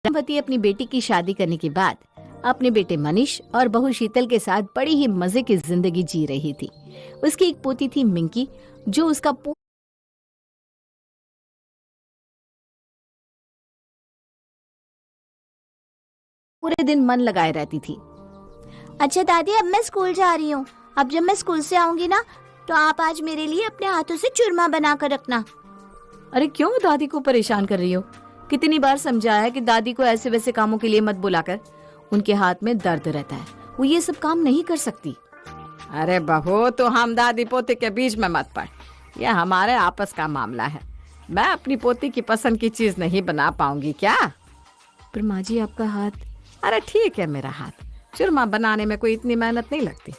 रामवती अपनी बेटी की शादी करने के बाद अपने बेटे मनीष और बहू शीतल के साथ बड़ी ही मजे की जिंदगी जी रही थी। उसकी एक पोती थी मिंकी, जो उसका पूरे दिन मन लगाए रहती थी। अच्छा दादी, अब मैं स्कूल जा रही हूँ। अब जब मैं स्कूल से आऊंगी ना, तो आप आज मेरे लिए अपने हाथों से चूरमा बना कर रखना। अरे क्यों दादी को परेशान कर रही हो? कितनी बार समझाया है कि दादी को ऐसे वैसे कामों के लिए मत बुलाकर। उनके हाथ में दर्द रहता है, वो ये सब काम नहीं कर सकती। अरे बहू, तो हम दादी पोते के बीच में मत पड़। यह हमारे आपस का मामला है। मैं अपनी पोती की पसंद की चीज नहीं बना पाऊंगी क्या? पर माँ जी, आपका हाथ। अरे ठीक है, मेरा हाथ। चूरमा बनाने में कोई इतनी मेहनत नहीं लगती।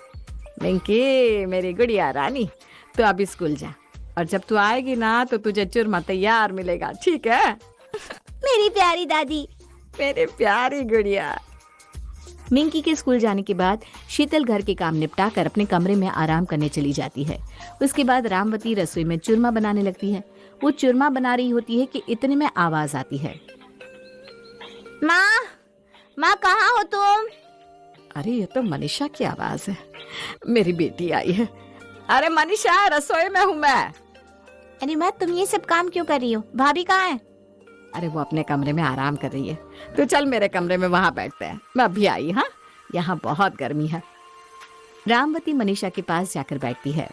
मिंकी मेरी गुड़िया रानी, तू अभी स्कूल जा, और जब तू आएगी ना तो तुझे चूरमा तैयार मिलेगा, ठीक है? मेरी प्यारी दादी। मेरी प्यारी गुड़िया। मिंकी के स्कूल जाने के बाद शीतल घर के काम निपटाकर अपने कमरे में आराम करने चली जाती है। उसके बाद रामवती रसोई में चूरमा बनाने लगती है। वो चूरमा बना रही होती है कि इतने में आवाज आती है। माँ कहाँ हो तुम? अरे ये तो मनीषा की आवाज है। मेरी बेटी आई है। अरे मनीषा, रसोई में हूँ मैं। अरे माँ, तुम ये सब काम क्यों कर रही हो? भाभी कहाँ है? अरे वो अपने कमरे में आराम कर रही है। तो चल मेरे कमरे में, वहां बैठते हैं। मैं अभी आई। हाँ, यहाँ बहुत गर्मी है। रामवती मनीषा के पास जाकर बैठती है।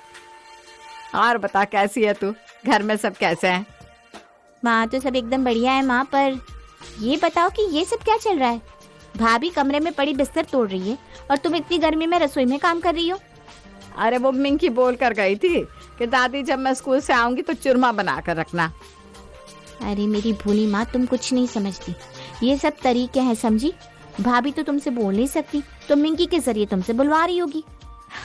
और बता, कैसी है तू? घर में सब कैसे हैं? माँ तो सब एकदम बढ़िया है माँ, पर ये बताओ कि ये सब क्या चल रहा है? भाभी कमरे में पड़ी बिस्तर तोड़ रही है और तुम इतनी गर्मी में रसोई में काम कर रही हो। अरे वो मिंकी बोल कर गई थी कि दादी जब मैं स्कूल से आऊंगी तो चूरमा बना कर रखना। अरे मेरी भोली माँ, तुम कुछ नहीं समझती। ये सब तरीके हैं, समझी? भाभी तो तुमसे बोल नहीं सकती, तो मिंकी के जरिए तुमसे बुलवा रही होगी।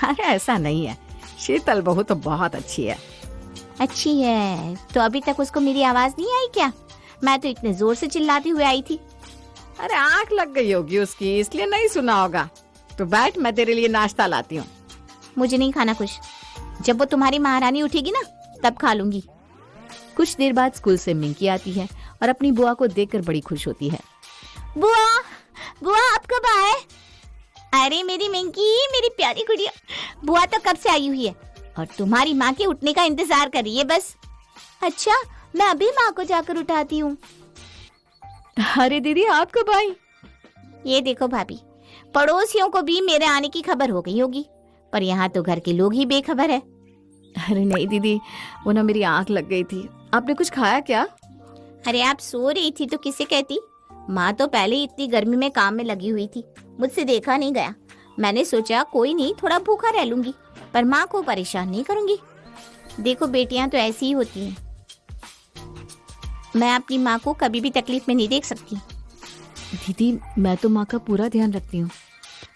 अरे ऐसा नहीं है, शीतल बहू तो बहुत अच्छी है। अच्छी है तो अभी तक उसको मेरी आवाज नहीं आई क्या? मैं तो इतने जोर से चिल्लाती हुए आई थी। अरे आंख लग गई होगी उसकी, इसलिए नहीं सुना होगा। तो बैठ, मैं तेरे लिए नाश्ता लाती हूँ। मुझे नहीं खाना कुछ। जब वो तुम्हारी महारानी उठेगी ना, तब खा लूंगी। कुछ देर बाद स्कूल से मिंकी आती है और अपनी बुआ को देखकर बड़ी खुश होती है। बुआ, बुआ आप कब आए? अरे मेरी मिंकी, मेरी प्यारी गुड़िया। बुआ तो कब से आई हुई है और तुम्हारी माँ के उठने का इंतजार कर रही है बस। अच्छा, मैं अभी माँ को जाकर उठाती हूँ। अरे दीदी, आप कब आई? ये देखो भाभी, पड़ोसियों को भी मेरे आने की खबर हो गई होगी, पर यहाँ तो घर के लोग ही बेखबर है। अरे नहीं दीदी, वो ना मेरी आंख लग गई थी। आपने कुछ खाया क्या? अरे आप सो रही थी तो किसे कहती? माँ तो पहले ही इतनी गर्मी में काम में लगी हुई थी, मुझसे देखा नहीं गया। मैंने सोचा कोई नहीं, थोड़ा भूखा रह लूंगी, पर माँ को परेशान नहीं करूंगी। देखो बेटियां तो ऐसी ही होती हैं। मैं अपनी माँ को कभी भी तकलीफ में नहीं देख सकती। दीदी, मैं तो माँ का पूरा ध्यान रखती हूँ।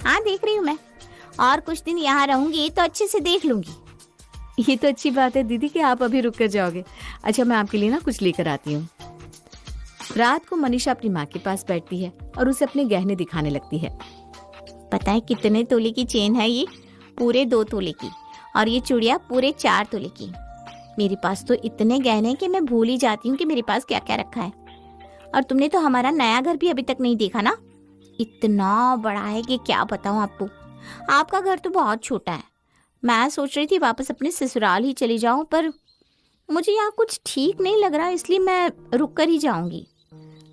हाँ देख रही हूँ मैं, और कुछ दिन यहाँ रहूंगी तो अच्छे से देख लूंगी। ये तो अच्छी बात है दीदी कि आप अभी रुक कर जाओगे। अच्छा, मैं आपके लिए ना कुछ लेकर आती हूँ। रात को मनीषा अपनी माँ के पास बैठती है और उसे अपने गहने दिखाने लगती है। पता है कितने तोले की चेन है ये? पूरे 2 तोले की। और ये चूड़िया पूरे 4 तोले की। मेरे पास तो इतने गहने कि मैं भूल ही जाती हूँ कि मेरे पास क्या क्या रखा है। और तुमने तो हमारा नया घर भी अभी तक नहीं देखा ना। इतना बड़ा है कि क्या बताऊँ आपको। आपका घर तो बहुत छोटा है। मैं सोच रही थी वापस अपने ससुराल ही चली जाऊं, पर मुझे यहाँ कुछ ठीक नहीं लग रहा, इसलिए मैं रुक कर ही जाऊंगी।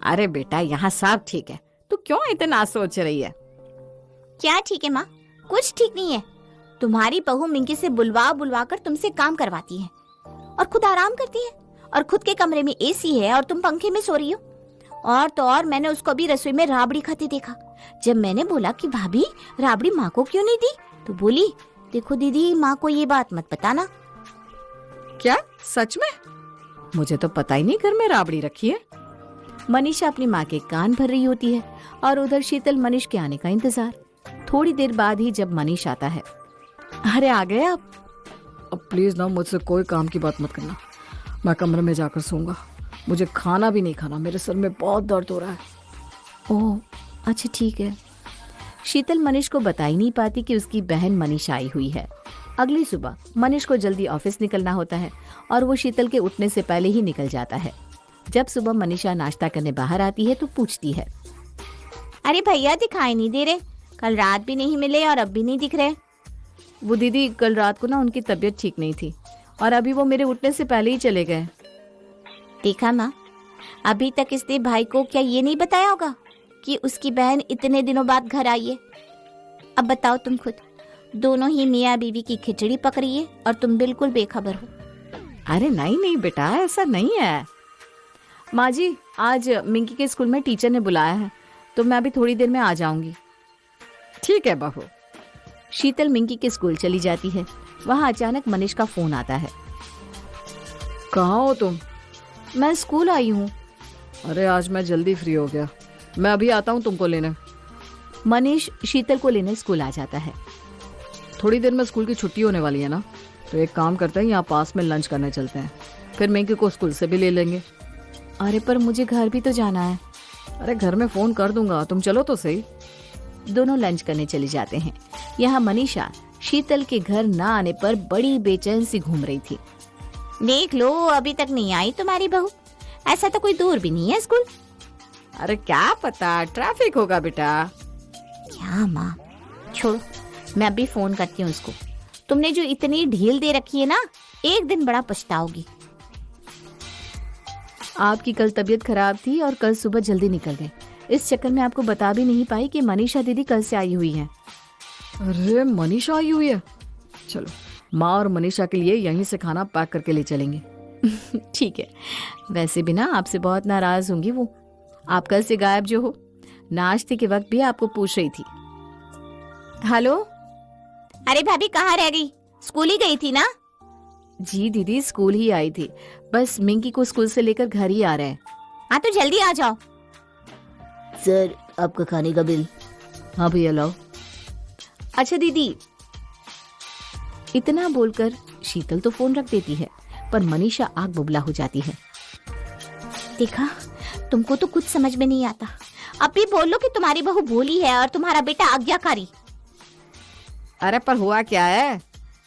अरे बेटा, यहाँ सब ठीक है। तू क्यों इतना सोच रही है? क्या ठीक है माँ? कुछ ठीक नहीं है। तुम्हारी बहू मिंकी से बुलवा बुलवा कर तुमसे काम करवाती है और खुद आराम करती है, और खुद के कमरे में एसी है और तुम पंखे में सो रही हो। और तो और मैंने उसको भी रसोई में राबड़ी खाते देखा। जब मैंने बोला कि भाभी राबड़ी माँ को क्यों नहीं दी, तो बोली, देखो दीदी, माँ को ये बात मत बताना। क्या सच में? मुझे तो पता ही नहीं घर में राबड़ी रखी है। मनीषा अपनी माँ के कान भर रही होती है और उधर शीतल मनीष के आने का इंतजार। थोड़ी देर बाद ही जब मनीष आता है। अरे आ गए आप? अब प्लीज ना, मुझसे कोई काम की बात मत करना। मैं कमरे में जाकर सोऊंगा। मुझे खाना भी नहीं खाना, मेरे सर में बहुत दर्द हो रहा है। ओह अच्छा ठीक है। शीतल मनीष को बता ही नहीं पाती कि उसकी बहन मनीषा आई हुई है। अगली सुबह मनीष को जल्दी ऑफिस निकलना होता है और वो शीतल के उठने से पहले ही निकल जाता है। जब सुबह मनीषा नाश्ता करने बाहर आती है तो पूछती है, अरे भैया दिखाई नहीं दे रहे, कल रात भी नहीं मिले और अब भी नहीं दिख रहे। वो दीदी कल रात को ना उनकी तबीयत ठीक नहीं थी और अभी वो मेरे उठने से पहले ही चले गए। देखा माँ, अभी तक इसने भाई को क्या ये नहीं बताया होगा कि उसकी बहन इतने दिनों बाद घर आई है? अब बताओ तुम खुद, दोनों ही मियाँ बीवी की खिचड़ी पक रही है और तुम बिल्कुल बेखबर हो। अरे नहीं नहीं बेटा, ऐसा नहीं है। माँ जी, आज मिंकी के स्कूल में टीचर ने बुलाया है तो मैं अभी थोड़ी देर में आ जाऊंगी। ठीक है बहू। शीतल मिंकी के स्कूल चली जाती है। वहाँ अचानक मनीष का फोन आता है। कहाँ हो तुम? मैं स्कूल आई हूँ। अरे आज मैं जल्दी फ्री हो गया, मैं अभी आता हूँ तुमको लेने। मनीष शीतल को लेने स्कूल आ जाता है। थोड़ी देर में स्कूल की छुट्टी होने वाली है ना, तो एक काम करते हैं, यहाँ पास में लंच करने चलते हैं, फिर मिंकी को स्कूल से भी ले लेंगे। अरे पर मुझे घर भी तो जाना है। अरे घर में फोन कर दूंगा, तुम चलो तो सही। दोनों लंच करने चले जाते हैं। यहाँ मनीषा शीतल के घर न आने पर बड़ी बेचैन सी घूम रही थी। देख लो, अभी तक नहीं आई तुम्हारी बहू। ऐसा तो कोई दूर भी नहीं है स्कूल। अरे क्या पता, ट्रैफिक होगा बेटा। क्या माँ, छोड़ो, मैं अभी फोन करती हूँ उसको। तुमने जो इतनी ढील दे रखी है ना, एक दिन बड़ा पछताओगी। आपकी कल तबीयत खराब थी और कल सुबह जल्दी निकल गए। इस चक्कर में आपको बता भी नहीं पाई कि मनीषा दीदी कल से आई हुई है। अरे मनीषा आई हुई है? चलो माँ और मनीषा के लिए यहीं से खाना पैक करके ले चलेंगे। ठीक है। वैसे भी ना आपसे बहुत नाराज होंगी वो। आप कल से गायब जो हो। नाश्ते के वक्त भी आपको पूछ रही थी। हेलो। अरे भाभी कहाँ रह गई? स्कूल ही गई थी ना? जी दीदी, स्कूल ही आई थी, बस मिंकी को स्कूल से लेकर घर ही आ रहे हैं। हाँ तो जल्दी आ जाओ। सर आपका खाने का बिल। हाँ भैया लाओ। अच्छा दीदी। इतना बोलकर शीतल तो फोन रख देती है, पर मनीषा आग बुबला हो जाती है। देखा, तुमको तो कुछ समझ में नहीं आता। अब भी बोलो कि तुम्हारी बहू भोली है और तुम्हारा बेटा आज्ञाकारी। अरे पर हुआ क्या है?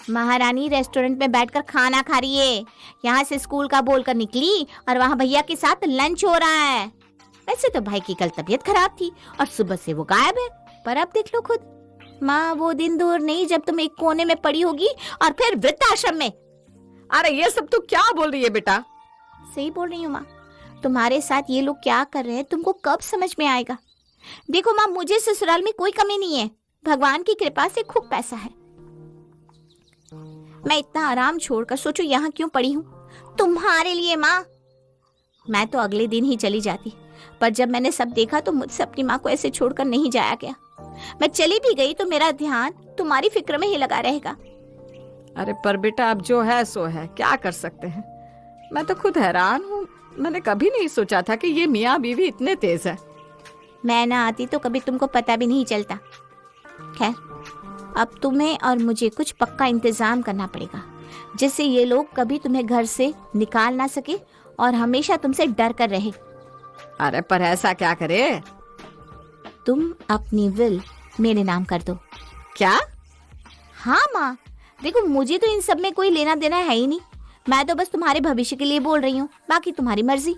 महारानी रेस्टोरेंट में बैठकर खाना खा रही है। यहाँ से स्कूल का बोलकर निकली और वहाँ भैया के साथ लंच हो रहा है। वैसे तो भाई की कल तबीयत खराब थी और सुबह से वो गायब है, पर अब देख लो खुद। माँ, वो दिन दूर नहीं जब तुम एक कोने में पड़ी होगी और फिर वृद्धाश्रम में। अरे ये सब तू क्या बोल रही है बेटा? सही बोल रही हूँ माँ। तुम्हारे साथ ये लोग क्या कर रहे हैं तुमको कब समझ में आएगा। देखो माँ, मुझे ससुराल में कोई कमी नहीं है। भगवान की कृपा से खूब पैसा है। मैं इतना आराम छोड़कर सोचो यहाँ क्यों पड़ी हूँ? तुम्हारे लिए माँ। मैं तो अगले दिन ही चली जाती, पर जब मैंने सब देखा तो मुझसे अपनी माँ को ऐसे छोड़कर नहीं जाया गया। मैं चली भी गई तो मेरा ध्यान तुम्हारी फिक्र में ही लगा रहेगा। अरे पर बेटा अब जो है सो है, क्या कर सकते हैं। मैं तो खुद हैरान हूँ, मैंने कभी नहीं सोचा था कि ये मियाँ बीवी इतने तेज है। मैं ना आती तो कभी तुमको पता भी नहीं चलता। खैर, अब तुम्हें और मुझे कुछ पक्का इंतजाम करना पड़ेगा, जिससे ये लोग कभी तुम्हें घर से निकाल ना सके और हमेशा तुमसे डर कर रहे। अरे पर ऐसा क्या करे? तुम अपनी विल मेरे नाम कर दो। क्या? हाँ माँ, देखो मुझे तो इन सब में कोई लेना देना है ही नहीं। मैं तो बस तुम्हारे भविष्य के लिए बोल रही हूँ, बाकी तुम्हारी मर्जी।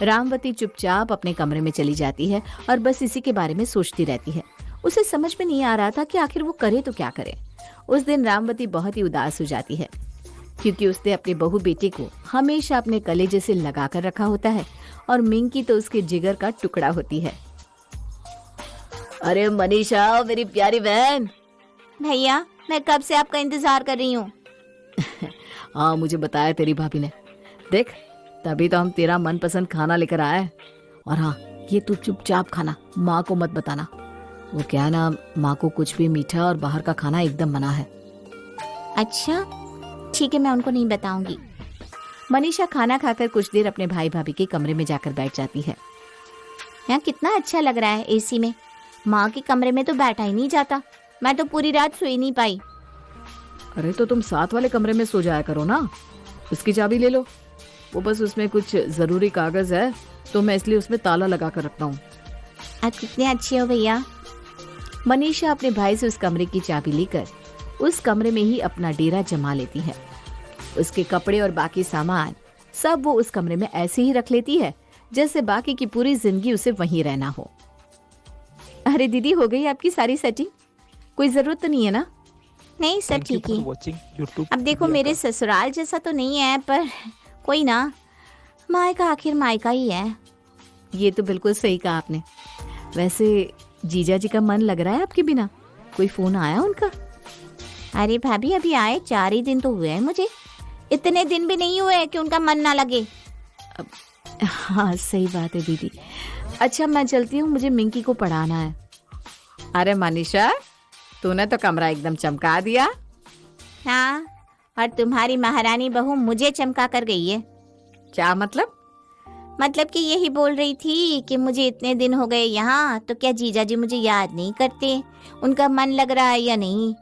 रामवती चुपचाप अपने कमरे में चली जाती है और बस इसी के बारे में सोचती रहती है। उसे समझ में नहीं आ रहा था कि आखिर वो करे तो क्या करे। उस दिन रामवती बहुत ही उदास हो जाती है, क्योंकि उसने अपने बहू बेटे को हमेशा अपने कलेजे से लगा कर रखा होता है और मिंकी तो उसके जिगर का टुकड़ा होती है। अरे मनीषा, मेरी प्यारी बहन। भैया, मैं कब से आपका इंतजार कर रही हूँ। हाँ, मुझे बताया तेरी भाभी ने। देख, तभी तो हम तेरा मनपसंद खाना लेकर आए। और हाँ, ये तू चुपचाप खाना, माँ को मत बताना। वो क्या ना, माँ को कुछ भी मीठा और बाहर का खाना एकदम मना है। अच्छा ठीक है, मैं उनको नहीं बताऊंगी। मनीषा खाना खाकर कुछ देर अपने भाई भाभी के कमरे में जाकर बैठ जाती है। यहाँ कितना अच्छा लग रहा है एसी में। माँ के कमरे में तो बैठा ही नहीं जाता। मैं तो पूरी रात सोई नहीं पाई। अरे तो तुम साथ वाले कमरे में सो जाया करो ना, उसकी चाबी ले लो। वो बस उसमें कुछ जरूरी कागज है, तो मैं इसलिए उसमें ताला लगा कर रखता हूँ। आप कितने अच्छे हो भैया। मनीषा अपने भाई से उस कमरे की चाबी लेकर उस कमरे में ही अपना डेरा जमा लेती है। उसके कपड़े और बाकी सामान सब वो उस कमरे में ऐसे ही रख लेती है जैसे बाकी की पूरी जिंदगी उसे वहीं रहना हो। अरे दीदी, हो गई आपकी सारी सेटिंग? कोई जरूरत तो नहीं है ना? नहीं, सब Thank you ठीक for है। watching YouTube अब देखो, India मेरे का। ससुराल जैसा तो नहीं है, पर कोई ना, मायका आखिर मायका ही है। ये तो बिल्कुल सही कहा आपने। वैसे जीजा जी का मन लग रहा है आपके बिना? कोई फोन आया उनका? अरे भाभी, अभी आए 4 ही दिन तो हुए हैं मुझे, इतने दिन भी नहीं हुए कि उनका मन ना लगे। हाँ सही बात है दीदी। अच्छा मैं चलती हूँ, मुझे मिंकी को पढ़ाना है। अरे मनीषा, तूने तो कमरा एकदम चमका दिया। हाँ, और तुम्हारी महारानी बहू मुझे चमका कर गई है। क्या मतलब? मतलब कि यही बोल रही थी कि मुझे इतने दिन हो गए यहाँ, तो क्या जीजा जी मुझे याद नहीं करते, उनका मन लग रहा है या नहीं।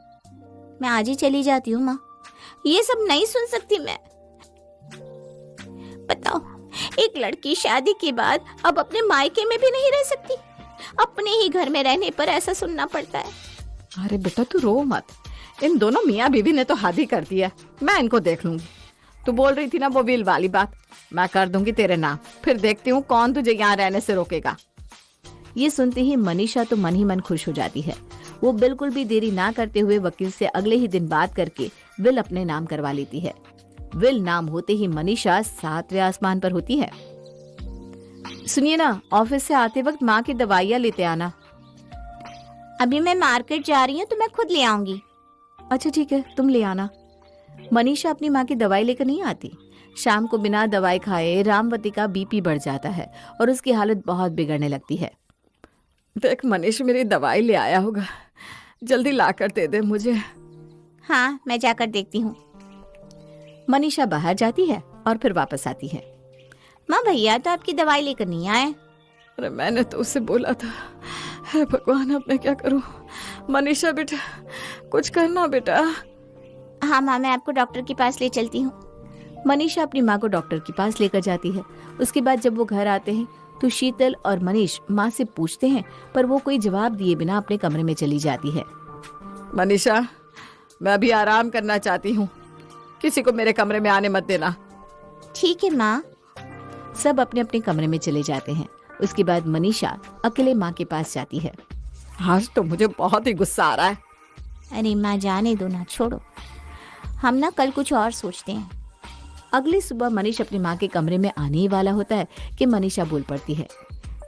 मैं आज ही चली जाती हूँ माँ, ये सब नहीं सुन सकती मैं। बताओ, एक लड़की शादी के बाद अब अपने मायके में भी नहीं रह सकती, अपने ही घर में रहने पर ऐसा सुनना पड़ता है। अरे बेटा तू रो मत, इन दोनों मियाँ बीवी ने तो हद ही कर दिया। मैं इनको देख लूंगी। तू बोल रही थी ना वो विल वाली बात, मैं कर दूंगी तेरे नाम, फिर देखती हूँ कौन तुझे यहाँ रहने से रोकेगा। ये सुनते ही मनीषा तो मन ही मन खुश हो जाती है। वो बिल्कुल भी देरी ना करते हुए वकील से अगले ही दिन बात करके विल अपने नाम करवा लेती है। विल नाम होते ही मनीषा 7वें आसमान पर होती है। सुनिए ना, ऑफिस से आते वक्त माँ की दवाइयाँ लेते आना। अभी मैं मार्केट जा रही हूँ तो मैं खुद ले आऊंगी। अच्छा ठीक है, तुम ले आना। मनीषा अपनी माँ की दवाई लेकर नहीं आती। शाम को बिना दवाई खाए रामवती का बीपी बढ़ जाता है और उसकी हालत बहुत बिगड़ने लगती है। देख मनीष, मेरी दवाई ले आया होगा, जल्दी ला कर दे दे मुझे। हाँ, मैं जाकर देखती हूँ। मनीषा बाहर जाती है और फिर वापस आती है। माँ, भैया तो आपकी दवाई लेकर नहीं आए। अरे मैंने तो उसे बोला था। हे भगवान, अब मैं क्या करूं? मनीषा बेटा, कुछ करना बेटा। हाँ माँ, मैं आपको डॉक्टर के पास ले चलती हूँ। मनीषा अपनी माँ को डॉक्टर के पास लेकर जाती है। उसके बाद जब वो घर आते हैं तो शीतल और मनीष माँ से पूछते हैं, पर वो कोई जवाब दिए बिना अपने कमरे में चली जाती है। मनीषा, मैं अभी आराम करना चाहती हूँ, किसी को मेरे कमरे में आने मत देना। ठीक है माँ। सब अपने अपने कमरे में चले जाते हैं। उसके बाद मनीषा अकेले माँ के पास जाती है। आज तो मुझे बहुत ही गुस्सा आ रहा है। अरे माँ, जाने दो ना, छोड़ो, हम ना कल कुछ और सोचते हैं। अगली सुबह मनीष अपनी माँ के कमरे में आने ही वाला होता है कि मनीषा बोल पड़ती है।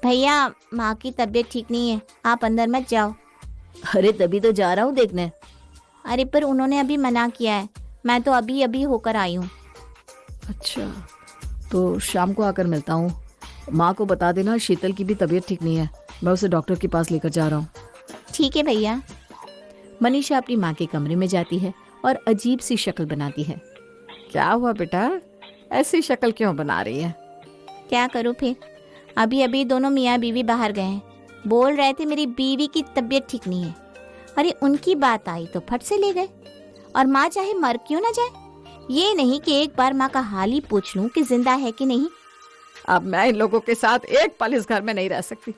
भैया, माँ की तबीयत ठीक नहीं है, आप अंदर मत जाओ। अरे तभी तो जा रहा हूँ देखने। अरे पर उन्होंने अभी मना किया है, मैं तो अभी अभी होकर आई हूँ। अच्छा, तो शाम को आकर मिलता हूँ। माँ को बता देना शीतल की भी तबीयत ठीक नहीं है, मैं उसे डॉक्टर के पास लेकर जा रहा हूँ। ठीक है भैया। मनीषा अपनी माँ के कमरे में जाती है और अजीब सी शक्ल बनाती है। क्या हुआ बेटा, ऐसी शक्ल क्यों बना रही है? क्या करूँ फिर, अभी अभी दोनों मियाँ बीवी बाहर गए हैं, बोल रहे थे मेरी बीवी की तबीयत ठीक नहीं है। अरे उनकी बात आई तो फट से ले गए, और माँ चाहे मर क्यों ना जाए, ये नहीं कि एक बार माँ का हाल ही पूछ लूं कि जिंदा है कि नहीं। अब मैं इन लोगों के साथ एक पल इस घर में नहीं रह सकती।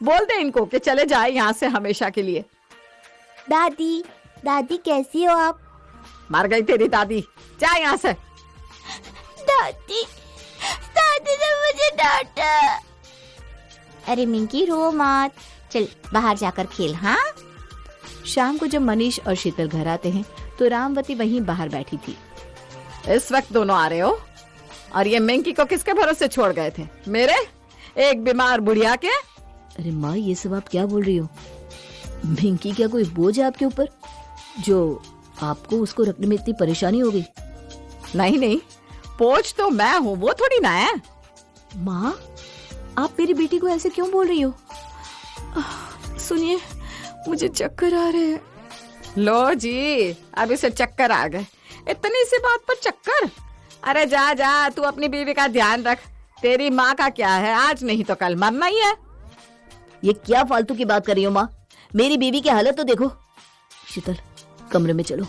बोल दे इनको कि चले जाए यहाँ से हमेशा के लिए। दादी, दादी कैसी हो आप? मर गई तेरी दादी, जा यहाँ से। दादी, दादी ने मुझे डांटा। अरे मिंकी, रो मत, चल बाहर जाकर खेल। हाँ। शाम को जब मनीष और शीतल घर आते हैं तो रामवती वहीं बाहर बैठी थी। इस वक्त दोनों आ रहे हो, और ये मिंकी को किसके भरोसे छोड़ गए थे? मेरे एक बीमार बुढ़िया के? अरे माँ, ये सब आप क्या बोल रही हो? मिंकी क्या कोई बोझ है आपके ऊपर जो आपको उसको रखने में इतनी परेशानी हो गई? नहीं नहीं, पोच तो मैं हूँ, वो थोड़ी ना है। माँ, आप मेरी बेटी को ऐसे क्यों बोल रही हो? सुनिए, मुझे चक्कर आ रहे हैं। लो जी, अब इसे चक्कर आ गए, इतनी सी बात पर चक्कर? अरे जा जा, तू अपनी बीवी का ध्यान रख। तेरी माँ का क्या है, आज नहीं तो कल मरना ही है। ये क्या फालतू की बात कर रही हो माँ? मेरी बीवी की हालत तो देखो। शीतल, कमरे में चलो।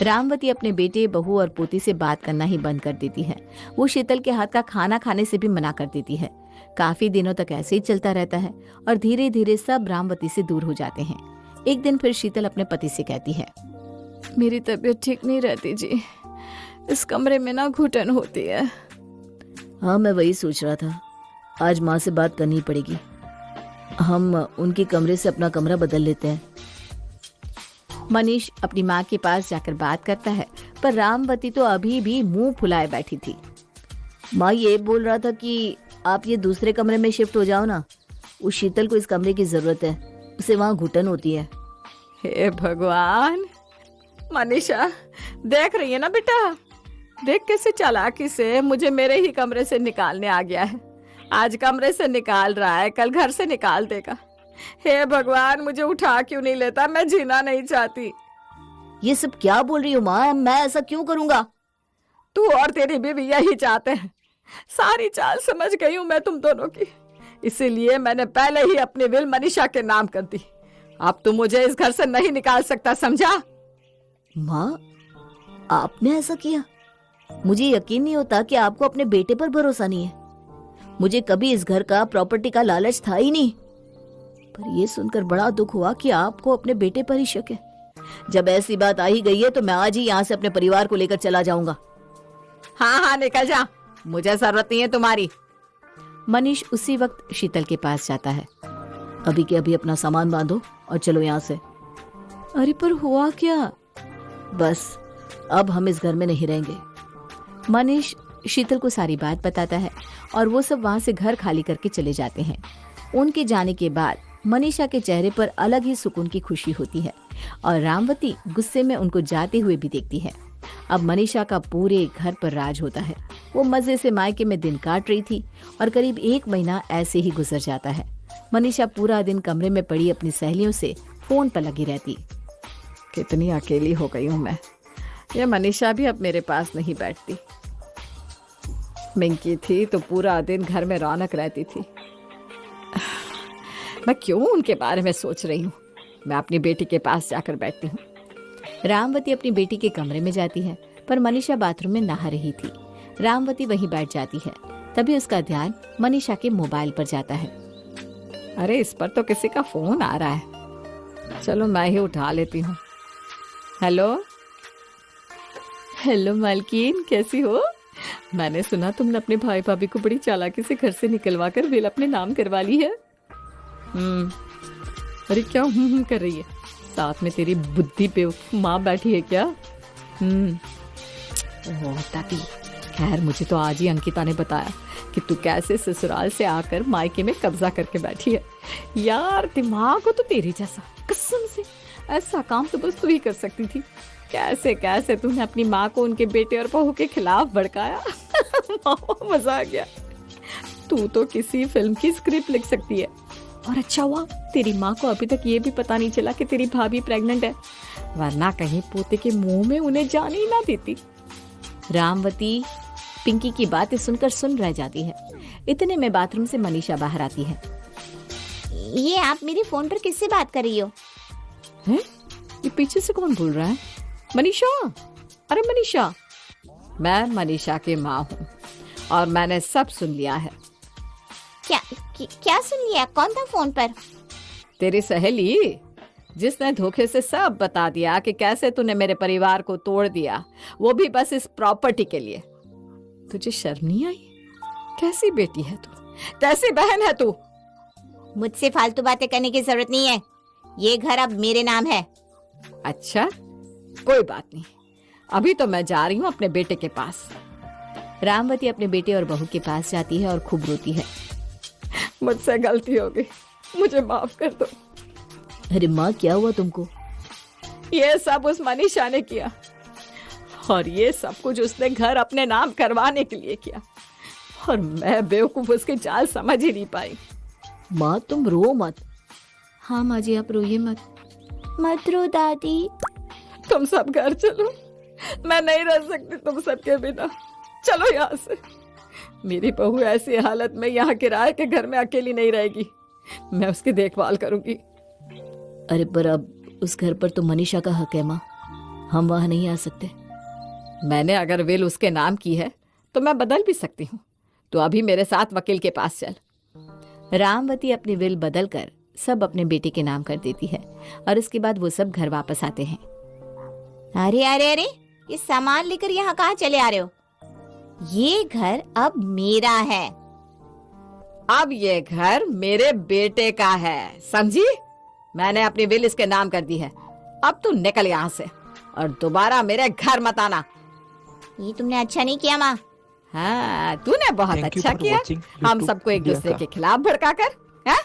रामवती अपने बेटे, बहू और पोती से बात करना ही बंद कर देती है। वो शीतल के हाथ का खाना खाने से भी मना कर देती है। काफी दिनों तक ऐसे ही चलता रहता है और धीरे धीरे सब रामवती से दूर हो जाते हैं। एक दिन फिर शीतल अपने पति से कहती है, मेरी तबीयत ठीक नहीं रहती जी, इस कमरे में ना घुटन होती है। हाँ, मैं वही सोच रहा था, आज माँ से बात करनी पड़ेगी। हम उनके कमरे से अपना कमरा बदल लेते हैं। मनीष अपनी माँ के पास जाकर बात करता है, पर रामवती तो अभी भी मुंह फुलाए बैठी थी। माँ ये बोल रहा था कि आप ये दूसरे कमरे में शिफ्ट हो जाओ ना, उस शीतल को इस कमरे की जरूरत है, उसे वहाँ घुटन होती है। हे भगवान, मनीषा देख रही है ना बेटा, देख कैसे चालाकी से मुझे मेरे ही कमरे से निकालने आ गया है। आज कमरे से निकाल रहा है, कल घर से निकाल देगा। हे भगवान, मुझे उठा क्यों नहीं लेता, मैं जीना नहीं चाहती। ये सब क्या बोल रही हो माँ, मैं ऐसा क्यों करूँगा? तू और तेरी बीवी यही चाहते हैं। सारी चाल समझ गई हूँ मैं तुम दोनों की, इसीलिए मैंने पहले ही अपनी विल मनीषा के नाम कर दी। अब तू मुझे इस घर से नहीं निकाल सकता, समझा? माँ, आपने ऐसा किया? मुझे यकीन नहीं होता कि आपको अपने बेटे पर भरोसा नहीं है। मुझे कभी इस घर का, प्रॉपर्टी का लालच था ही नहीं, पर ये सुनकर बड़ा दुख हुआ कि आपको अपने बेटे पर ही शक है। जब ऐसी बात आ ही गई है तो मैं आज ही यहाँ से अपने परिवार को लेकर चला जाऊंगा। हाँ हाँ, निकल जा, मुझे जरूरत नहीं है तुम्हारी। मनीष उसी वक्त शीतल के पास जाता है। अभी के अभी अपना सामान बांधो और चलो यहाँ से। अरे पर हुआ क्या? बस अब हम इस घर में नहीं रहेंगे। मनीष शीतल को सारी बात बताता है और वो सब वहां से घर खाली करके चले जाते हैं। उनके जाने के बाद मनीषा के चेहरे पर अलग ही सुकून की खुशी होती है और रामवती गुस्से में उनको जाते हुए भी देखती है। अब मनीषा का पूरे घर पर राज होता है। वो मजे से मायके में दिन काट रही थी और करीब 1 महीना ऐसे ही गुजर जाता है। मनीषा पूरा दिन कमरे में पड़ी अपनी सहेलियों से फोन पर लगी रहती। कितनी अकेली हो गई हूँ मैं। ये मनीषा भी अब मेरे पास नहीं बैठती। मिंकी थी तो पूरा दिन घर में रौनक रहती थी। मैं क्यों उनके बारे में सोच रही हूँ। मैं अपनी बेटी के पास जाकर बैठती हूँ। रामवती अपनी बेटी के कमरे में जाती है, पर मनीषा बाथरूम में नहा रही थी। रामवती वहीं बैठ जाती है। तभी उसका ध्यान मनीषा के मोबाइल पर जाता है। अरे इस पर तो किसी का फोन आ रहा है, चलो मैं ही उठा लेती हूँ। हेलो हेलो मालकिन, कैसी हो? मैंने सुना तुमने अपने भाई भाभी को बड़ी चालाकी से घर से निकलवा कर विल अपने नाम करवा ली है। अरे क्या कर रही है? साथ में तेरी बुद्धि पे माँ बैठी है क्या? ओह ताती, खैर मुझे तो आज ही अंकिता ने बताया कि तू कैसे ससुराल से आकर मायके में कब्जा करके बैठी है। यार दिमाग हो तो तेरी जैसा, कसम से ऐसा काम तो बस तू ही कर सकती थी। कैसे कैसे तूने अपनी माँ को उनके बेटे और बहू के खिलाफ भड़काया। मजा आ गया। तू तो किसी फिल्म की स्क्रिप्ट लिख सकती है। और अच्छा हुआ तेरी माँ को अभी तक ये भी पता नहीं चला कि तेरी भाभी प्रेग्नेंट है, वरना कहीं पोते के मुंह में उन्हें जाने ही ना देती। रामवती पिंकी की बातें सुनकर सुन रह जाती है। इतने में बाथरूम से मनीषा बाहर आती है। ये आप मेरे फोन पर किससे बात कर रही हो? हैं? ये पीछे से कौन बोल रहा है? मनीषा? अरे मनीषा, मैं मनीषा की माँ हूँ और मैंने सब सुन लिया है। क्या सुन लिया? कौन था फोन पर? तेरी सहेली, जिसने धोखे से सब बता दिया कि कैसे तूने मेरे परिवार को तोड़ दिया, वो भी बस इस प्रॉपर्टी के लिए। तुझे शर्म नहीं आई? कैसी बेटी है तू, कैसी बहन है तू? मुझसे फालतू बातें करने की जरूरत नहीं है। ये घर अब मेरे नाम है। अच्छा, कोई बात नहीं, अभी तो मैं जा रही हूँ अपने बेटे के पास। रामवती अपने बेटे और बहू के पास जाती है और खूब रोती है। मुझसे गलती हो गई, मुझे माफ कर दो। अरे माँ, क्या हुआ तुमको? ये सब उस मनीषा ने किया और ये सब कुछ उसने घर अपने नाम करवाने के लिए किया और मैं बेवकूफ उसकी चाल समझ ही नहीं पाई। माँ तुम रो मत। हाँ माँ जी, आप रोइए मत। मत रो दादी। तुम सब घर चलो, मैं नहीं रह सकती तुम सबके बिना। चलो यहाँ से। मेरी बहू ऐसी हालत में यहाँ किराए के घर में अकेली नहीं रहेगी, मैं उसकी देखभाल करूंगी। अरे पर अब उस घर पर तो मनीषा का हक है माँ, हम वहां नहीं आ सकते। मैंने अगर विल उसके नाम की है तो मैं बदल भी सकती हूँ, तो अभी मेरे साथ वकील के पास चल। रामवती अपनी विल बदल कर सब अपने बेटे के नाम कर देती है और उसके बाद वो सब घर वापस आते हैं। अरे अरे अरे, ये सामान लेकर यहाँ कहाँ चले आ रहे हो? ये घर अब मेरा है। अब ये घर मेरे बेटे का है, समझी? मैंने अपनी विल इसके नाम कर दी है। अब तू निकल यहाँ से और दोबारा मेरे घर मत आना। ये तुमने अच्छा नहीं किया माँ। हाँ, तूने बहुत Thank you अच्छा for किया watching हम YouTube सबको एक India दूसरे का। के खिलाफ भड़का कर। हाँ?